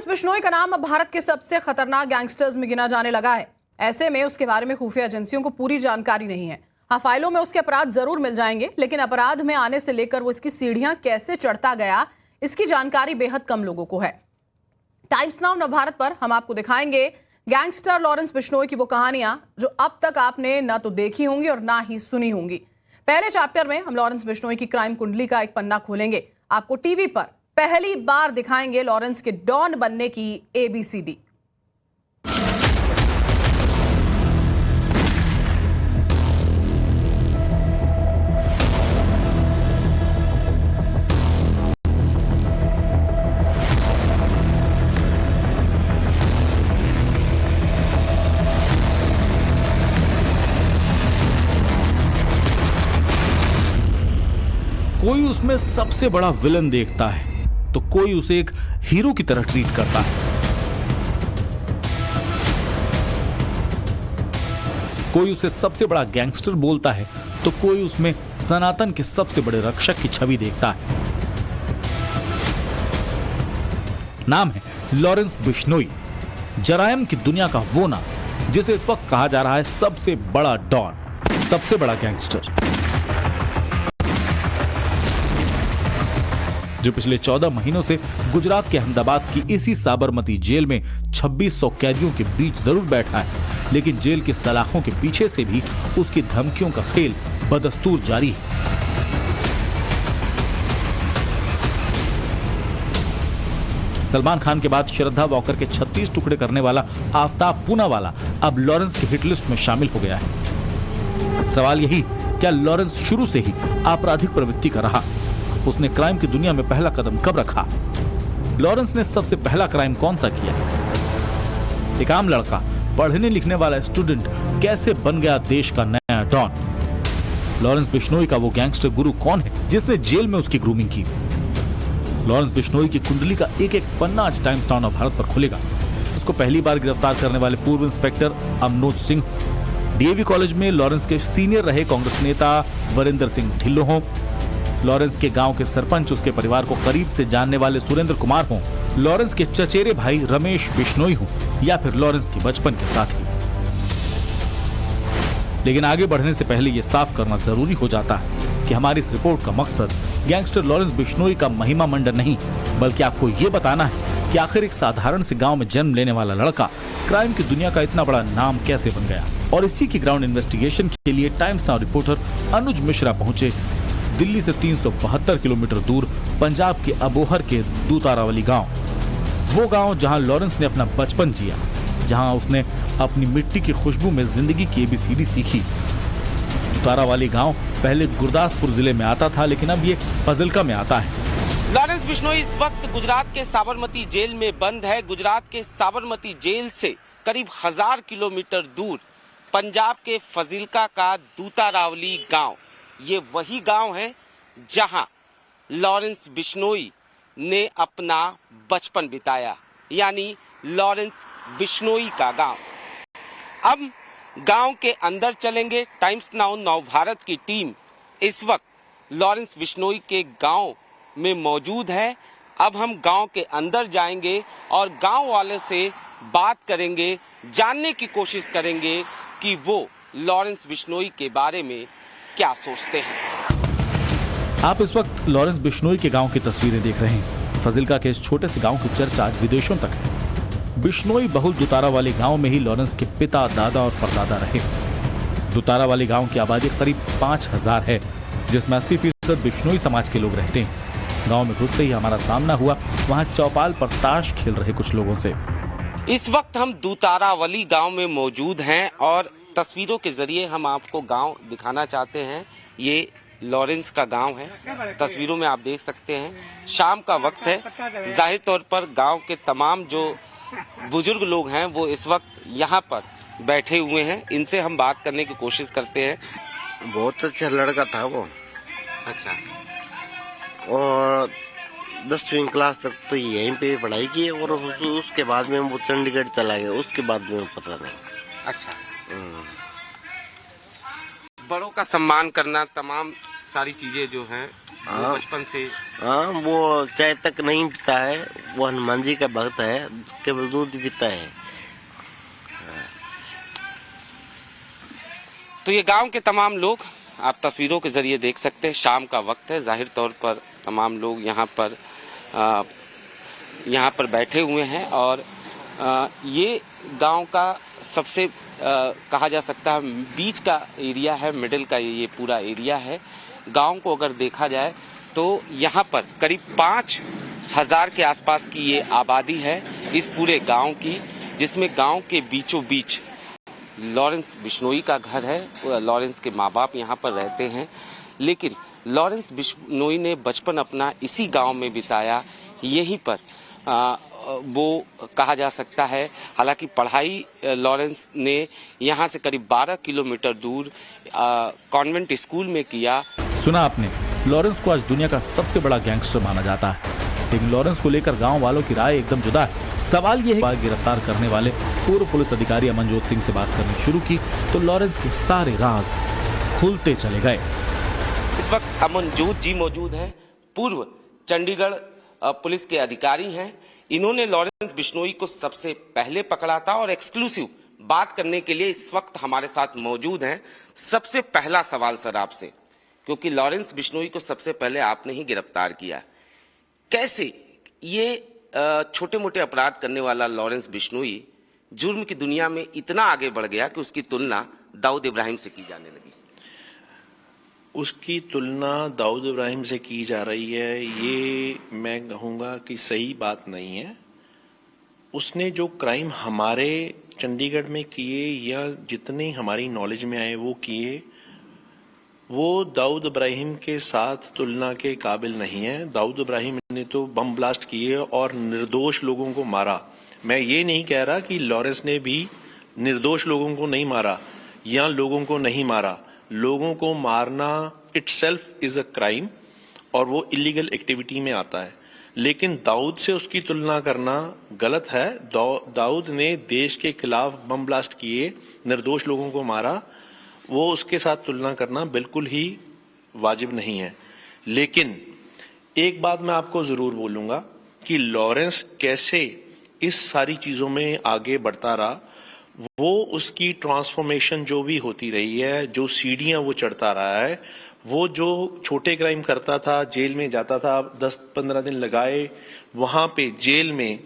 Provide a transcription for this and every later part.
बिश्नोई का नाम अब भारत के सबसे खतरनाक गैंगस्टर्स में गिना जाने लगा है। ऐसे में उसके बारे में खुफिया एजेंसियों को पूरी जानकारी नहीं है। हाँ, फाइलों में उसके अपराध जरूर मिल जाएंगे, लेकिन अपराध में आने से लेकर वो इसकी सीढ़ियां कैसे चढ़ता गया, इसकी जानकारी बेहद कम लोगों को है। टाइम्स नाउ नवभारत पर हम आपको दिखाएंगे गैंगस्टर लॉरेंस बिश्नोई की वो कहानियां जो अब तक आपने न तो देखी होंगी और ना ही सुनी होंगी। पहले चैप्टर में हम लॉरेंस बिश्नोई की क्राइम कुंडली का एक पन्ना खोलेंगे। आपको टीवी पर पहली बार दिखाएंगे लॉरेंस के डॉन बनने की ABCD। कोई उसमें सबसे बड़ा विलन देखता है तो कोई उसे एक हीरो की तरह ट्रीट करता है। कोई उसे सबसे बड़ा गैंगस्टर बोलता है तो कोई उसमें सनातन के सबसे बड़े रक्षक की छवि देखता है। नाम है लॉरेंस बिश्नोई, जरायम की दुनिया का वो नाम जिसे इस वक्त कहा जा रहा है सबसे बड़ा डॉन, सबसे बड़ा गैंगस्टर, जो पिछले 14 महीनों से गुजरात के अहमदाबाद की इसी साबरमती जेल में 2600 कैदियों के बीच जरूर बैठा है, लेकिन जेल की सलाखों के पीछे से भी उसकी धमकियों का खेल बदस्तूर जारी है। सलमान खान के बाद श्रद्धा वॉकर के 36 टुकड़े करने वाला आफ्ताब पूनावाला अब लॉरेंस की हिट लिस्ट में शामिल हो गया है। सवाल यही, क्या लॉरेंस शुरू से ही आपराधिक प्रवृत्ति का रहा? उसने क्राइम की दुनिया में पहला कदम कब रखा? लॉरेंस ने सबसे पहला क्राइम कौन सा किया? एक आम लड़का, पढ़ने लिखने वाला स्टूडेंट कैसे बन गया देश का नया डॉन? लॉरेंस बिश्नोई का वो गैंगस्टर गुरु कौन है जिसने जेल में उसकी ग्रूमिंग की? लॉरेंस बिश्नोई की कुंडली का एक एक पन्ना आज टाइम्स नाउ भारत पर खुलेगा। उसको पहली बार गिरफ्तार करने वाले पूर्व इंस्पेक्टर अमनोज सिंह, DAV कॉलेज में लॉरेंस के सीनियर रहे कांग्रेस नेता वरिंदर सिंह ढिल्लो हों, लॉरेंस के गांव के सरपंच उसके परिवार को करीब से जानने वाले सुरेंद्र कुमार हों, लॉरेंस के चचेरे भाई रमेश बिश्नोई हों, या फिर लॉरेंस के बचपन के साथी। लेकिन आगे बढ़ने से पहले यह साफ करना जरूरी हो जाता है कि हमारी इस रिपोर्ट का मकसद गैंगस्टर लॉरेंस बिश्नोई का महिमा मंडन नहीं, बल्कि आपको ये बताना है कि आखिर एक साधारण से गांव में जन्म लेने वाला लड़का क्राइम की दुनिया का इतना बड़ा नाम कैसे बन गया। और इसी की ग्राउंड इन्वेस्टिगेशन के लिए टाइम्स नाउ रिपोर्टर अनुज मिश्रा पहुंचे दिल्ली से 372 किलोमीटर दूर पंजाब के अबोहर के दूतारावली गांव, वो गांव जहां लॉरेंस ने अपना बचपन जिया, जहां उसने अपनी मिट्टी की खुशबू में जिंदगी की ABCD सीखी। दूतारावली गांव पहले गुरदासपुर जिले में आता था, लेकिन अब ये फाजिल्का में आता है। लॉरेंस बिश्नोई इस वक्त गुजरात के साबरमती जेल में बंद है। गुजरात के साबरमती जेल से करीब 1000 किलोमीटर दूर पंजाब के फाजिल्का का दूतारावली गांव, ये वही गांव है जहां लॉरेंस बिश्नोई ने अपना बचपन बिताया, यानी लॉरेंस बिश्नोई का गांव। अब गांव के अंदर चलेंगे। टाइम्स नाउ नवभारत की टीम इस वक्त लॉरेंस बिश्नोई के गांव में मौजूद है। अब हम गांव के अंदर जाएंगे और गांव वाले से बात करेंगे, जानने की कोशिश करेंगे कि वो लॉरेंस बिश्नोई के बारे में क्या सोचते हैं। आप इस वक्त लॉरेंस बिश्नोई के गांव की तस्वीरें देख रहे हैं। फाजिल्का के इस छोटे से गांव की चर्चा आज विदेशों तक है। बिश्नोई बहुल दूतारावाली गांव में ही लॉरेंस के पिता, दादा और परदादा रहे। दूतारावाली गांव की आबादी करीब 5000 है, जिसमें 80% बिश्नोई समाज के लोग रहते हैं। गांव में घुसते ही हमारा सामना हुआ वहां चौपाल पर ताश खेल रहे कुछ लोगों से। इस वक्त हम दूतारावली गांव में मौजूद हैं और तस्वीरों के जरिए हम आपको गांव दिखाना चाहते हैं। ये लॉरेंस का गांव है। तस्वीरों में आप देख सकते हैं शाम का वक्त है। जाहिर तौर पर गांव के तमाम जो बुजुर्ग लोग हैं वो इस वक्त यहाँ पर बैठे हुए हैं। इनसे हम बात करने की कोशिश करते हैं। बहुत अच्छा लड़का था वो। अच्छा। और 10वीं क्लास तक तो यहीं पे पढ़ाई की और उसके बाद में वो चंडीगढ़ चला गया। उसके बाद में पता नहीं। अच्छा। बड़ों का सम्मान करना, तमाम सारी चीजें जो हैं वो हाँ। बचपन से। हाँ, वो चाय तक नहीं पीता है, वो हनुमान जी का भक्त है, केवल दूध पीता है। तो ये गांव के तमाम लोग आप तस्वीरों के जरिए देख सकते हैं, शाम का वक्त है, जाहिर तौर पर तमाम लोग यहाँ पर बैठे हुए हैं और ये गांव का सबसे कहा जा सकता है बीच का एरिया है, मिडिल का ये पूरा एरिया है। गांव को अगर देखा जाए तो यहाँ पर करीब 5,000 के आसपास की ये आबादी है इस पूरे गांव की, जिसमें गांव के बीचों बीच लॉरेंस बिश्नोई का घर है। लॉरेंस के माँ बाप यहाँ पर रहते हैं, लेकिन लॉरेंस बिश्नोई ने बचपन अपना इसी गांव में बिताया, यहीं पर वो कहा जा सकता है। हालांकि पढ़ाई लॉरेंस ने यहाँ से करीब 12 किलोमीटर दूर कॉन्वेंट स्कूल में किया। सुना आपने, लॉरेंस को आज दुनिया का सबसे बड़ा गैंगस्टर माना जाता है, लेकिन लॉरेंस को लेकर गांव वालों की राय एकदम जुदा है। सवाल यह है, गिरफ्तार करने वाले पूर्व पुलिस अधिकारी अमनजोत सिंह से बात करनी शुरू की तो लॉरेंस के सारे राज खुलते चले गए। इस वक्त अमनजोत जी मौजूद हैं, पूर्व चंडीगढ़ पुलिस के अधिकारी हैं। इन्होंने लॉरेंस बिश्नोई को सबसे पहले पकड़ा था और एक्सक्लूसिव बात करने के लिए इस वक्त हमारे साथ मौजूद हैं। सबसे पहला सवाल सर आपसे, क्योंकि लॉरेंस बिश्नोई को सबसे पहले आपने ही गिरफ्तार किया, कैसे ये छोटे मोटे अपराध करने वाला लॉरेंस बिश्नोई जुर्म की दुनिया में इतना आगे बढ़ गया कि उसकी तुलना दाऊद इब्राहिम से की जाने लगी? उसकी तुलना दाऊद इब्राहिम से की जा रही है, ये मैं कहूँगा कि सही बात नहीं है। उसने जो क्राइम हमारे चंडीगढ़ में किए या जितने हमारी नॉलेज में आए वो किए, वो दाऊद इब्राहिम के साथ तुलना के काबिल नहीं है। दाऊद इब्राहिम ने तो बम ब्लास्ट किए और निर्दोष लोगों को मारा। मैं ये नहीं कह रहा कि लॉरेंस ने भी निर्दोष लोगों को नहीं मारा या लोगों को नहीं मारा। लोगों को मारना इटसेल्फ इज अ क्राइम और वो इलीगल एक्टिविटी में आता है, लेकिन दाऊद से उसकी तुलना करना गलत है। दाऊद ने देश के खिलाफ बम ब्लास्ट किए, निर्दोष लोगों को मारा, वो उसके साथ तुलना करना बिल्कुल ही वाजिब नहीं है। लेकिन एक बात मैं आपको जरूर बोलूंगा कि लॉरेंस कैसे इस सारी चीजों में आगे बढ़ता रहा, वो उसकी ट्रांसफॉर्मेशन जो भी होती रही है, जो सीढ़ियां वो चढ़ता रहा है, वो जो छोटे क्राइम करता था, जेल में जाता था, 10-15 दिन लगाए, वहां पे जेल में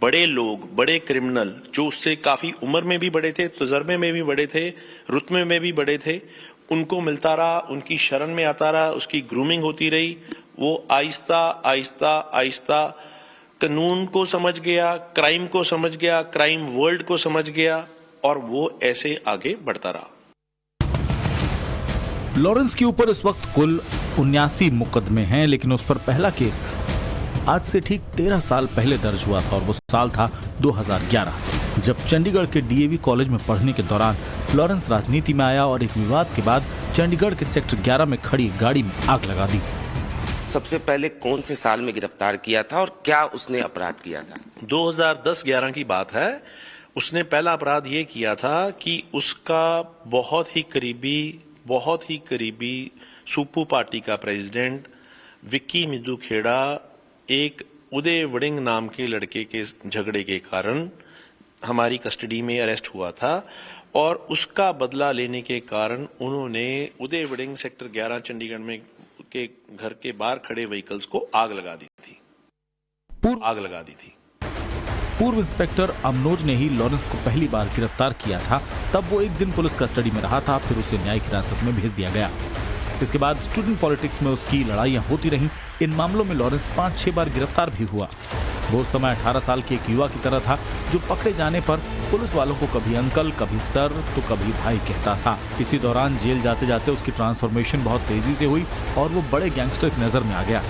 बड़े लोग, बड़े क्रिमिनल जो उससे काफी उम्र में भी बड़े थे, तजर्बे में भी बड़े थे, रुतबे में भी बड़े थे, उनको मिलता रहा, उनकी शरण में आता रहा, उसकी ग्रूमिंग होती रही। वो आहिस्ता आहिस्ता आहिस्ता कानून को समझ गया, क्राइम को समझ गया, क्राइम वर्ल्ड को समझ गया और वो ऐसे आगे बढ़ता रहा। लॉरेंस के ऊपर इस वक्त कुल 79 मुकदमे हैं, लेकिन उस पर पहला केस आज से ठीक 13 साल पहले दर्ज हुआ था और वो साल था 2011, जब चंडीगढ़ के डीएवी कॉलेज में पढ़ने के दौरान लॉरेंस राजनीति में आया और एक विवाद के बाद चंडीगढ़ के सेक्टर 11 में खड़ी गाड़ी में आग लगा दी। सबसे पहले कौन से साल में गिरफ्तार किया था और क्या उसने अपराध किया था? 2010-11 की बात है। उसने पहला अपराध ये किया था कि उसका बहुत ही करीबी सुप्पू पार्टी का प्रेसिडेंट विक्की मिद्दू खेड़ा एक उदय वड़िंग नाम के लड़के के झगड़े के कारण हमारी कस्टडी में अरेस्ट हुआ था और उसका बदला लेने के कारण उन्होंने उदय वड़िंग सेक्टर 11 चंडीगढ़ में के घर के बाहर खड़े व्हीकल्स को आग लगा दी थी। पूर्व इंस्पेक्टर अमनोज ने ही लॉरेंस को पहली बार गिरफ्तार किया था। तब वो एक दिन पुलिस कस्टडी में रहा था, फिर उसे न्यायिक हिरासत में भेज दिया गया। इसके बाद स्टूडेंट पॉलिटिक्स में उसकी लड़ाइयां होती रहीं। इन मामलों में लॉरेंस 5-6 बार गिरफ्तार भी हुआ। वो उस समय 18 साल के एक युवा की तरह था जो पकड़े जाने पर पुलिस वालों को कभी अंकल, कभी सर तो कभी भाई कहता था। इसी दौरान जेल जाते जाते उसकी ट्रांसफॉर्मेशन बहुत तेजी से हुई और वो बड़े गैंगस्टर की नजर में आ गया,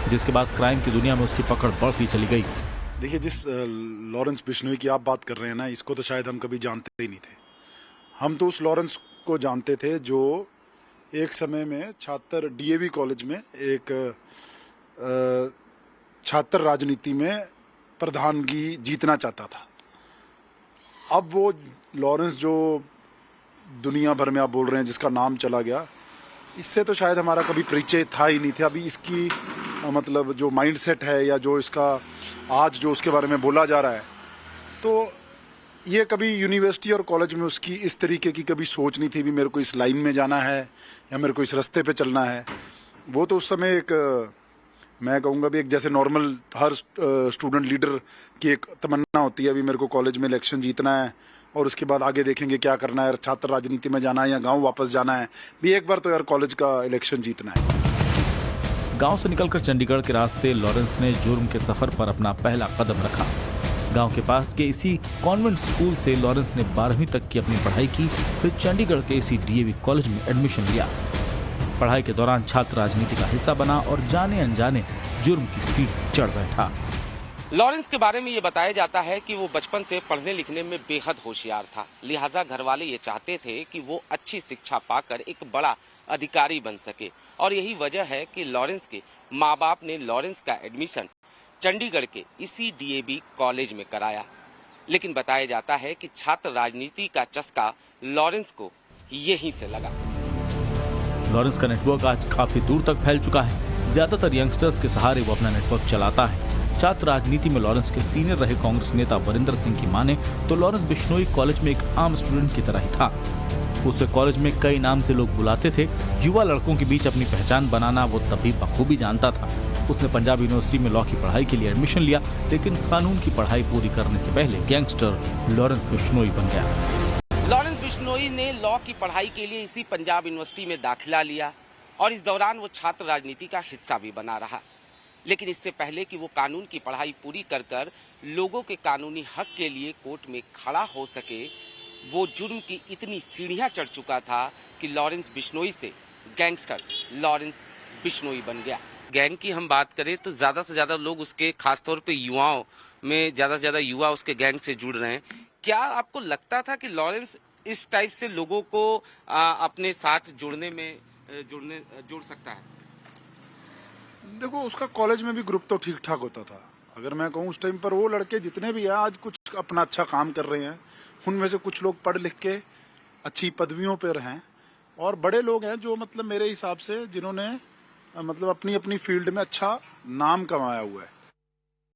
जिसके बाद क्राइम की दुनिया में उसकी पकड़ बढ़ती चली गई। देखिए, जिस लॉरेंस बिश्नोई की आप बात कर रहे हैं ना, इसको तो शायद हम कभी जानते ही नहीं थे। हम तो उस लॉरेंस को जानते थे जो एक समय में छात्र डीएवी कॉलेज में एक छात्र राजनीति में प्रधानगी जीतना चाहता था। अब वो लॉरेंस जो दुनिया भर में आप बोल रहे हैं जिसका नाम चला गया, इससे तो शायद हमारा कभी परिचय था ही नहीं था। अभी इसकी मतलब जो माइंडसेट है या जो इसका आज जो उसके बारे में बोला जा रहा है, तो ये कभी यूनिवर्सिटी और कॉलेज में उसकी इस तरीके की कभी सोच नहीं थी भी मेरे को इस लाइन में जाना है या मेरे को इस रास्ते पे चलना है। वो तो उस समय एक मैं कहूँगा भी एक जैसे नॉर्मल हर स्टूडेंट लीडर की एक तमन्ना होती है, अभी मेरे को कॉलेज में इलेक्शन जीतना है और उसके बाद आगे देखेंगे क्या करना है, छात्र राजनीति में जाना है या गांव वापस जाना है, भी एक बार तो यार कॉलेज का इलेक्शन जीतना है। गांव से निकलकर चंडीगढ़ के रास्ते लॉरेंस ने जुर्म के सफर पर अपना पहला कदम रखा। गांव के पास के इसी कॉन्वेंट स्कूल से लॉरेंस ने 12वीं तक की अपनी पढ़ाई की, फिर चंडीगढ़ के इसी डीएवी कॉलेज में एडमिशन लिया। पढ़ाई के दौरान छात्र राजनीति का हिस्सा बना और जाने अनजाने जुर्म की सीढ़ी चढ़ बैठा। लॉरेंस के बारे में ये बताया जाता है कि वो बचपन से पढ़ने लिखने में बेहद होशियार था, लिहाजा घर वाले ये चाहते थे कि वो अच्छी शिक्षा पाकर एक बड़ा अधिकारी बन सके, और यही वजह है कि लॉरेंस के माँ बाप ने लॉरेंस का एडमिशन चंडीगढ़ के इसी डीएवी कॉलेज में कराया। लेकिन बताया जाता है कि छात्र राजनीति का चस्का लॉरेंस को यहीं से लगा। लॉरेंस का नेटवर्क आज काफी दूर तक फैल चुका है। ज्यादातर यंगस्टर्स के सहारे वो अपना नेटवर्क चलाता है। छात्र राजनीति में लॉरेंस के सीनियर रहे कांग्रेस नेता वरिंदर सिंह की माने तो लॉरेंस बिश्नोई कॉलेज में एक आम स्टूडेंट की तरह ही था। उसे कॉलेज में कई नाम से लोग बुलाते थे। युवा लड़कों के बीच अपनी पहचान बनाना वो तभी बखूबी जानता था। उसने पंजाब यूनिवर्सिटी में लॉ की पढ़ाई के लिए एडमिशन लिया, लेकिन कानून की पढ़ाई पूरी करने से पहले गैंगस्टर लॉरेंस बिश्नोई बन गया। लॉरेंस बिश्नोई ने लॉ की पढ़ाई के लिए इसी पंजाब यूनिवर्सिटी में दाखिला लिया और इस दौरान वो छात्र राजनीति का हिस्सा भी बना रहा। लेकिन इससे पहले कि वो कानून की पढ़ाई पूरी कर लोगों के कानूनी हक के लिए कोर्ट में खड़ा हो सके, वो जुर्म की इतनी सीढ़ियां चढ़ चुका था कि लॉरेंस बिश्नोई से गैंगस्टर लॉरेंस बिश्नोई बन गया। गैंग की हम बात करें तो ज़्यादा से ज़्यादा लोग उसके, खासतौर पे युवाओं में ज़्यादा से ज़्यादा युवा उसके गैंग से जुड़ रहे हैं। क्या आपको लगता था कि लॉरेंस इस टाइप से लोगों को अपने साथ जुड़ सकता है? देखो, उसका कॉलेज में भी ग्रुप तो ठीक ठाक होता था। अगर मैं कहूँ उस टाइम पर वो लड़के जितने भी हैं आज कुछ अपना अच्छा काम कर रहे हैं, उनमें से कुछ लोग पढ़ लिख के अच्छी पदवियों पर हैं और बड़े लोग हैं जो मतलब मेरे हिसाब से जिन्होंने मतलब अपनी अपनी फील्ड में अच्छा नाम कमाया हुआ है।